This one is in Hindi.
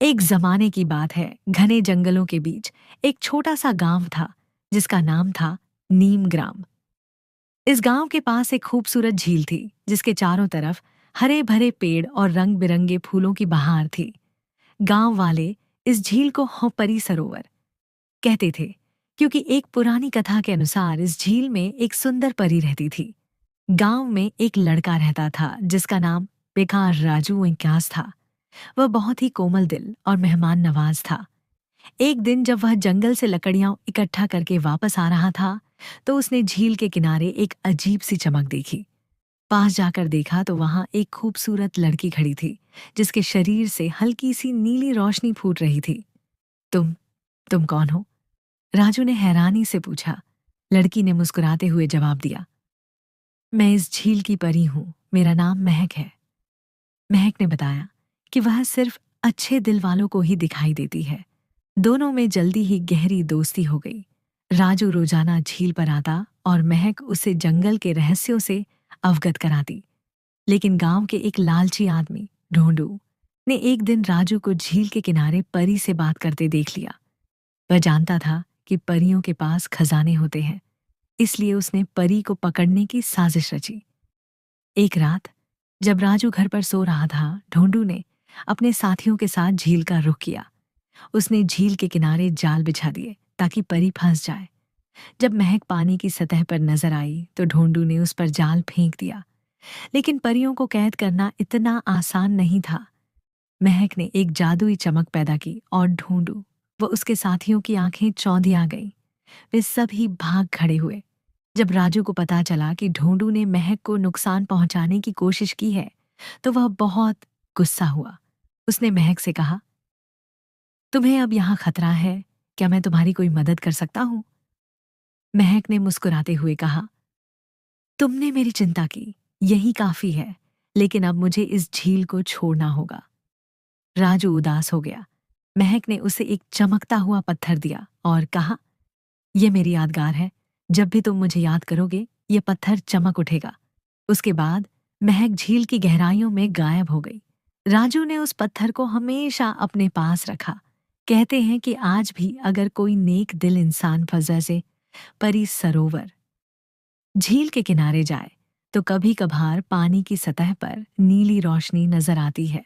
एक जमाने की बात है, घने जंगलों के बीच एक छोटा सा गांव था जिसका नाम था नीम ग्राम। इस गांव के पास एक खूबसूरत झील थी जिसके चारों तरफ हरे भरे पेड़ और रंग बिरंगे फूलों की बहार थी। गांव वाले इस झील को परी सरोवर कहते थे, क्योंकि एक पुरानी कथा के अनुसार इस झील में एक सुंदर परी रहती थी। गांव में एक लड़का रहता था जिसका नाम बेकार राजू इंक्यास था। वह बहुत ही कोमल दिल और मेहमान नवाज था। एक दिन जब वह जंगल से लकड़ियां इकट्ठा करके वापस आ रहा था, तो उसने झील के किनारे एक अजीब सी चमक देखी। पास जाकर देखा तो वहां एक खूबसूरत लड़की खड़ी थी जिसके शरीर से हल्की सी नीली रोशनी फूट रही थी। तुम तुम कौन हो? राजू ने हैरानी से पूछा। लड़की ने मुस्कुराते हुए जवाब दिया, मैं इस झील की परी हूं, मेरा नाम महक है। महक ने बताया कि वह सिर्फ अच्छे दिल वालों को ही दिखाई देती है। दोनों में जल्दी ही गहरी दोस्ती हो गई। राजू रोजाना झील पर आता और महक उसे जंगल के रहस्यों से अवगत कराती। लेकिन गांव के एक लालची आदमी ढोंडू ने एक दिन राजू को झील के किनारे परी से बात करते देख लिया। वह जानता था कि परियों के पास खजाने होते हैं, इसलिए उसने परी को पकड़ने की साजिश रची। एक रात जब राजू घर पर सो रहा था, ढोंडू ने अपने साथियों के साथ झील का रुख किया। उसने झील के किनारे जाल बिछा दिए ताकि परी फंस जाए। जब महक पानी की सतह पर नजर आई तो ढोंडू ने उस पर जाल फेंक दिया। लेकिन परियों को कैद करना इतना आसान नहीं था। महक ने एक जादुई चमक पैदा की और ढोंडू व उसके साथियों की आंखें चौंधी आ गईं। वे सभी भाग खड़े हुए। जब राजू को पता चला कि ढोंडू ने महक को नुकसान पहुंचाने की कोशिश की है, तो वह बहुत गुस्सा हुआ। उसने महक से कहा, तुम्हें अब यहाँ खतरा है, क्या मैं तुम्हारी कोई मदद कर सकता हूं? महक ने मुस्कुराते हुए कहा, तुमने मेरी चिंता की, यही काफी है, लेकिन अब मुझे इस झील को छोड़ना होगा। राजू उदास हो गया। महक ने उसे एक चमकता हुआ पत्थर दिया और कहा, यह मेरी यादगार है, जब भी तुम मुझे याद करोगे यह पत्थर चमक उठेगा। उसके बाद महक झील की गहराइयों में गायब हो गई। राजू ने उस पत्थर को हमेशा अपने पास रखा। कहते हैं कि आज भी अगर कोई नेक दिल इंसान फंसा से परी सरोवर झील के किनारे जाए तो कभी कभार पानी की सतह पर नीली रोशनी नजर आती है।